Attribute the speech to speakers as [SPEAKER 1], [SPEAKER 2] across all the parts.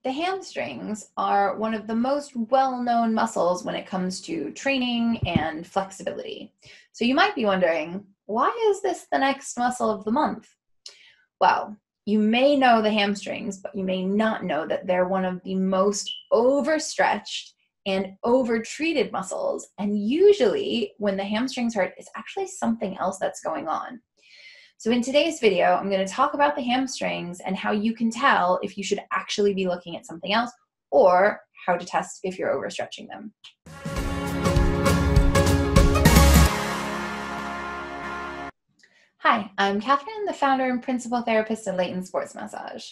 [SPEAKER 1] The hamstrings are one of the most well-known muscles when it comes to training and flexibility. So you might be wondering, why is this the next muscle of the month? Well, you may know the hamstrings, but you may not know that they're one of the most overstretched and overtreated muscles. And usually when the hamstrings hurt, it's actually something else that's going on. So in today's video, I'm going to talk about the hamstrings and how you can tell if you should actually be looking at something else, or how to test if you're overstretching them. Hi, I'm Catherine, the founder and principal therapist of Layton Sports Massage.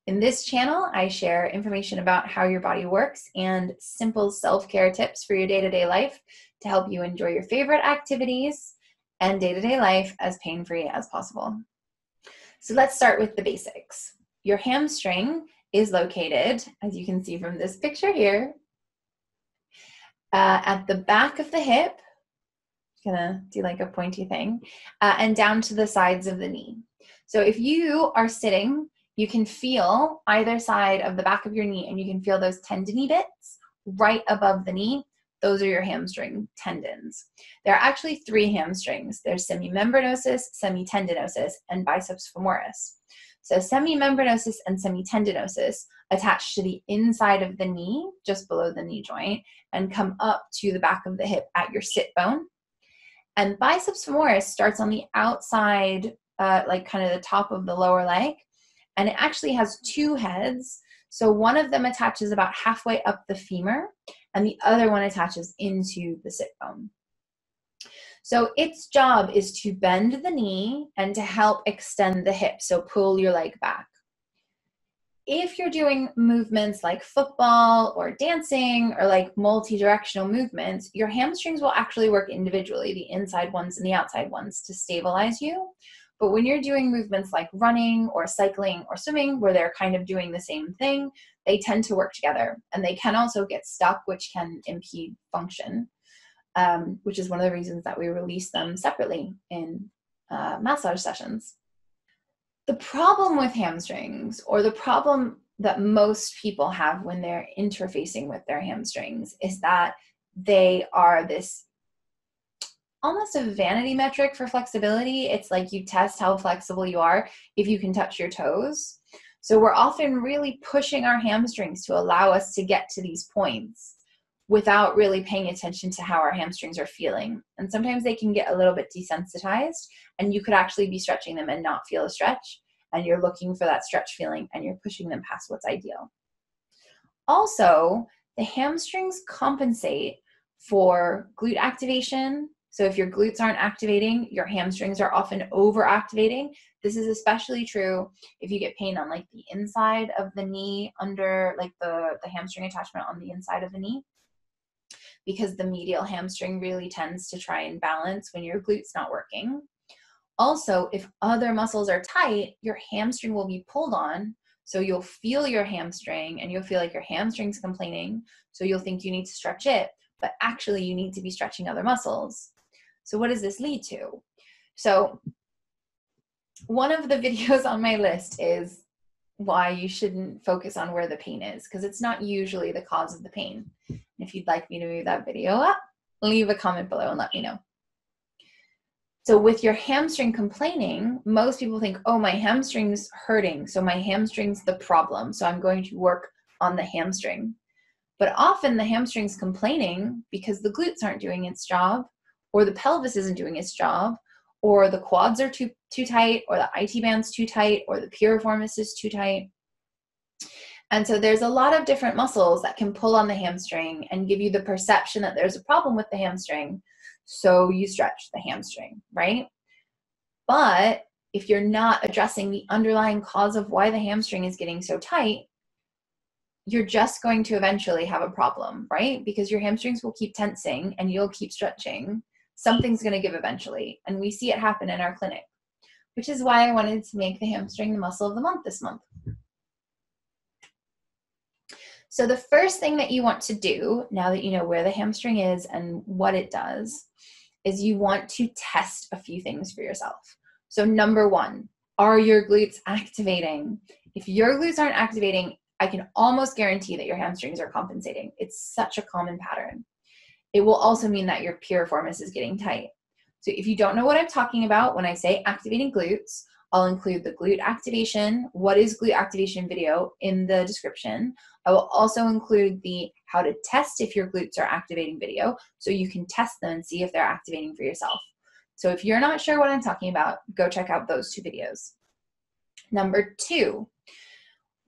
[SPEAKER 1] In this channel, I share information about how your body works and simple self-care tips for your day-to-day life to help you enjoy your favorite activities and day-to-day life as pain-free as possible. So let's start with the basics. Your hamstring is located, as you can see from this picture here, at the back of the hip. I'm gonna do like a pointy thing, and down to the sides of the knee. So if you are sitting, you can feel either side of the back of your knee, and you can feel those tendony bits right above the knee. Those are your hamstring tendons. There are actually three hamstrings. There's semimembranosus, semitendinosus, and biceps femoris. So semimembranosus and semitendinosus attach to the inside of the knee, just below the knee joint, and come up to the back of the hip at your sit bone. And biceps femoris starts on the outside, like kind of the top of the lower leg, and it actually has two heads. So one of them attaches about halfway up the femur, and the other one attaches into the sit bone. So its job is to bend the knee and to help extend the hip, so pull your leg back. If you're doing movements like football or dancing or like multi-directional movements, your hamstrings will actually work individually, the inside ones and the outside ones, to stabilize you. But when you're doing movements like running or cycling or swimming, where they're kind of doing the same thing, they tend to work together. And they can also get stuck, which can impede function, which is one of the reasons that we release them separately in massage sessions. The problem with hamstrings, or the problem that most people have when they're interfacing with their hamstrings, is that they are this almost a vanity metric for flexibility. It's like you test how flexible you are if you can touch your toes. So we're often really pushing our hamstrings to allow us to get to these points without really paying attention to how our hamstrings are feeling. And sometimes they can get a little bit desensitized, and you could actually be stretching them and not feel a stretch, and you're looking for that stretch feeling and you're pushing them past what's ideal. Also, the hamstrings compensate for glute activation. So if your glutes aren't activating, your hamstrings are often overactivating. This is especially true if you get pain on like the inside of the knee, under like the hamstring attachment on the inside of the knee, because the medial hamstring really tends to try and balance when your glute's not working. Also, if other muscles are tight, your hamstring will be pulled on. So you'll feel your hamstring and you'll feel like your hamstring's complaining. So you'll think you need to stretch it, but actually you need to be stretching other muscles. So what does this lead to? So one of the videos on my list is why you shouldn't focus on where the pain is, because it's not usually the cause of the pain. And if you'd like me to move that video up, leave a comment below and let me know. So with your hamstring complaining, most people think, oh, my hamstring's hurting, so my hamstring's the problem, so I'm going to work on the hamstring. But often the hamstring's complaining because the glutes aren't doing its job, or the pelvis isn't doing its job, or the quads are too tight, or the IT band's too tight, or the piriformis is too tight. And so there's a lot of different muscles that can pull on the hamstring and give you the perception that there's a problem with the hamstring, so you stretch the hamstring, right? But if you're not addressing the underlying cause of why the hamstring is getting so tight, you're just going to eventually have a problem, right? Because your hamstrings will keep tensing and you'll keep stretching. Something's going to give eventually. And we see it happen in our clinic, which is why I wanted to make the hamstring the muscle of the month this month. So the first thing that you want to do, now that you know where the hamstring is and what it does, is you want to test a few things for yourself. So number one, are your glutes activating? If your glutes aren't activating, I can almost guarantee that your hamstrings are compensating. It's such a common pattern. It will also mean that your piriformis is getting tight. So if you don't know what I'm talking about when I say activating glutes, I'll include the glute activation, what is glute activation video in the description. I will also include the how to test if your glutes are activating video, so you can test them and see if they're activating for yourself. So if you're not sure what I'm talking about, go check out those 2 videos. Number 2,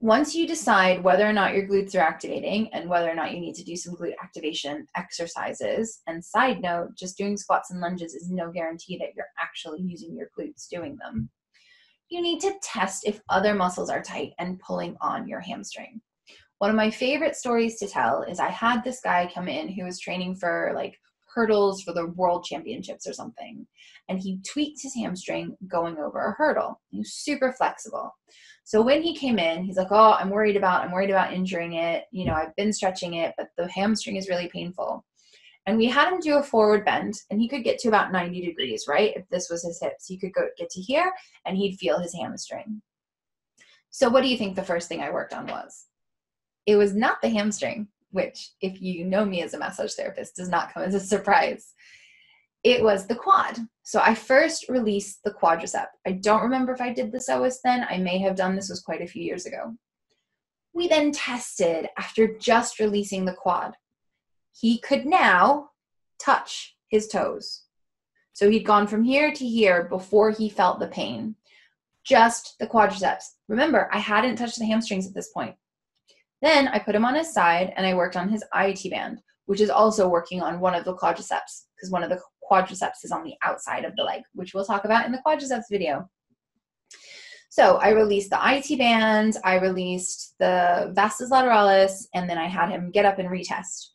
[SPEAKER 1] once you decide whether or not your glutes are activating and whether or not you need to do some glute activation exercises, and side note, just doing squats and lunges is no guarantee that you're actually using your glutes doing them. You need to test if other muscles are tight and pulling on your hamstring. One of my favorite stories to tell is I had this guy come in who was training for like hurdles for the world championships or something. And he tweaked his hamstring going over a hurdle. He was super flexible. So when he came in, he's like, oh, I'm worried about injuring it. You know, I've been stretching it, but the hamstring is really painful. And we had him do a forward bend, and he could get to about 90 degrees, right? If this was his hips, he could get to here and he'd feel his hamstring. So what do you think the first thing I worked on was? It was not the hamstring, which, if you know me as a massage therapist, does not come as a surprise. It was the quad. So I first released the quadricep. I don't remember if I did the psoas then. I may have done, this was quite a few years ago. We then tested after just releasing the quad. He could now touch his toes. So he'd gone from here to here before he felt the pain. Just the quadriceps. Remember, I hadn't touched the hamstrings at this point. Then I put him on his side and I worked on his IT band, which is also working on one of the quadriceps, because one of the quadriceps is on the outside of the leg, which we'll talk about in the quadriceps video. So I released the IT band, I released the vastus lateralis, and then I had him get up and retest.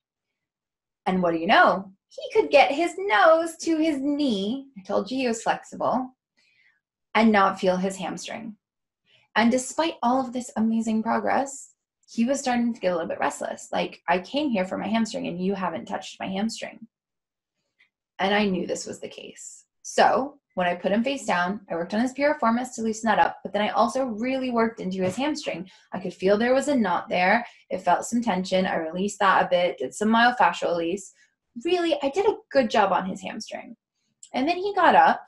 [SPEAKER 1] And what do you know? He could get his nose to his knee, I told you he was flexible, and not feel his hamstring. And despite all of this amazing progress, he was starting to get a little bit restless. Like, I came here for my hamstring and you haven't touched my hamstring. And I knew this was the case. So when I put him face down, I worked on his piriformis to loosen that up, but then I also really worked into his hamstring. I could feel there was a knot there. It felt some tension. I released that a bit, did some myofascial release. Really, I did a good job on his hamstring. And then he got up,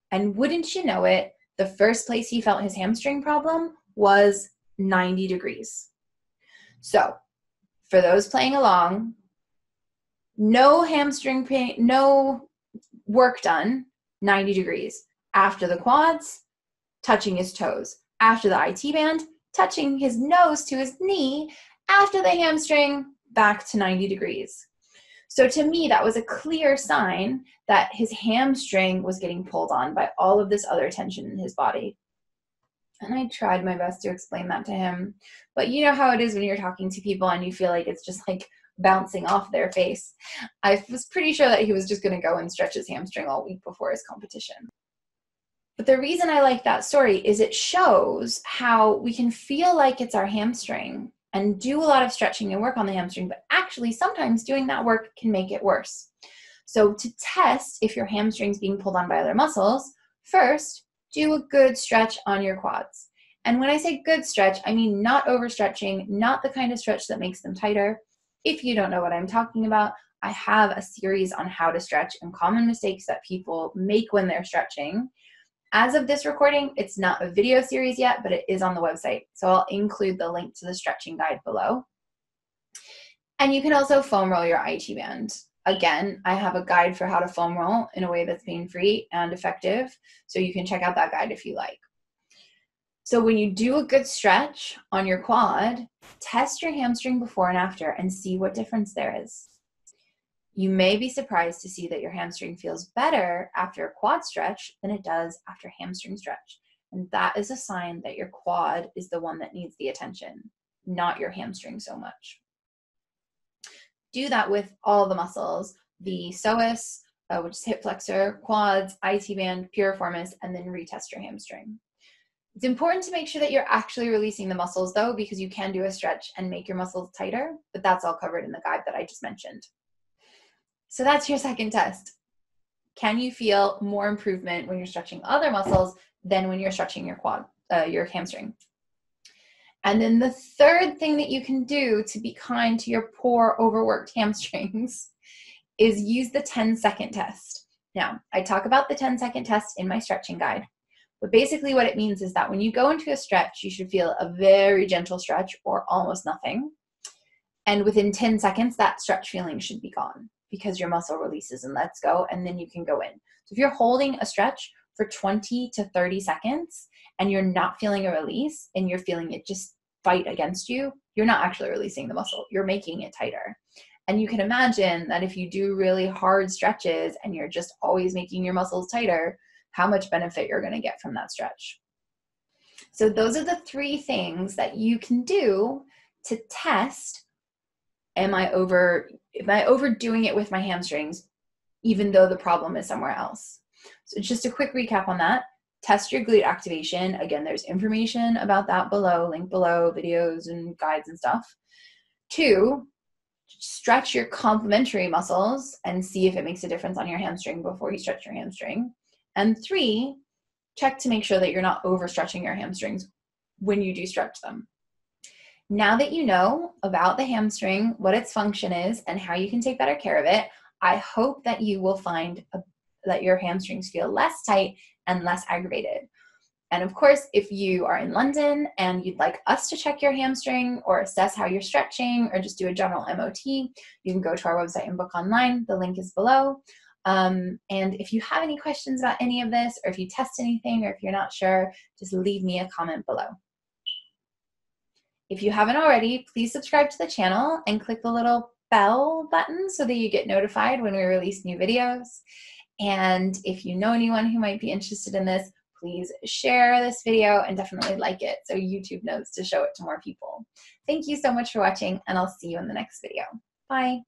[SPEAKER 1] and wouldn't you know it, the first place he felt his hamstring problem was 90 degrees. So for those playing along, no hamstring pain, no work done, 90 degrees. After the quads, touching his toes. After the IT band, touching his nose to his knee. After the hamstring, back to 90 degrees. So to me, that was a clear sign that his hamstring was getting pulled on by all of this other tension in his body. And I tried my best to explain that to him. But you know how it is when you're talking to people and you feel like it's just like bouncing off their face. I was pretty sure that he was just going to go and stretch his hamstring all week before his competition. But the reason I like that story is it shows how we can feel like it's our hamstring and do a lot of stretching and work on the hamstring, but actually sometimes doing that work can make it worse. So to test if your hamstring's being pulled on by other muscles, first, do a good stretch on your quads. And when I say good stretch, I mean not overstretching, not the kind of stretch that makes them tighter. If you don't know what I'm talking about, I have a series on how to stretch and common mistakes that people make when they're stretching. As of this recording, it's not a video series yet, but it is on the website. So I'll include the link to the stretching guide below. And you can also foam roll your IT band. Again, I have a guide for how to foam roll in a way that's pain-free and effective. So you can check out that guide if you like. So when you do a good stretch on your quad, test your hamstring before and after and see what difference there is. You may be surprised to see that your hamstring feels better after a quad stretch than it does after a hamstring stretch. And that is a sign that your quad is the one that needs the attention, not your hamstring so much. Do that with all the muscles, the psoas, which is hip flexor, quads, IT band, piriformis, and then retest your hamstring. It's important to make sure that you're actually releasing the muscles though, because you can do a stretch and make your muscles tighter, but that's all covered in the guide that I just mentioned. So that's your second test. Can you feel more improvement when you're stretching other muscles than when you're stretching your quad, your hamstring? And then the third thing that you can do to be kind to your poor overworked hamstrings is use the 10-second test. Now, I talk about the 10-second test in my stretching guide, but basically what it means is that when you go into a stretch, you should feel a very gentle stretch or almost nothing. And within 10 seconds, that stretch feeling should be gone because your muscle releases and lets go, and then you can go in. So if you're holding a stretch for 20 to 30 seconds and you're not feeling a release and you're feeling it just fight against you, you're not actually releasing the muscle. You're making it tighter. And you can imagine that if you do really hard stretches and you're just always making your muscles tighter, how much benefit you're going to get from that stretch. So those are the 3 things that you can do to test, am I overdoing it with my hamstrings, even though the problem is somewhere else? So just a quick recap on that. Test your glute activation. Again, there's information about that below, link below, videos and guides and stuff. 2, stretch your complementary muscles and see if it makes a difference on your hamstring before you stretch your hamstring. And 3, check to make sure that you're not overstretching your hamstrings when you do stretch them. Now that you know about the hamstring, what its function is, and how you can take better care of it, I hope that you will find that your hamstrings feel less tight and less aggravated. And of course, if you are in London and you'd like us to check your hamstring or assess how you're stretching or just do a general MOT, you can go to our website and book online. The link is below. And if you have any questions about any of this, or if you test anything, or if you're not sure, just leave me a comment below. If you haven't already, please subscribe to the channel and click the little bell button so that you get notified when we release new videos. And if you know anyone who might be interested in this, please share this video and definitely like it so YouTube knows to show it to more people. Thank you so much for watching, and I'll see you in the next video. Bye.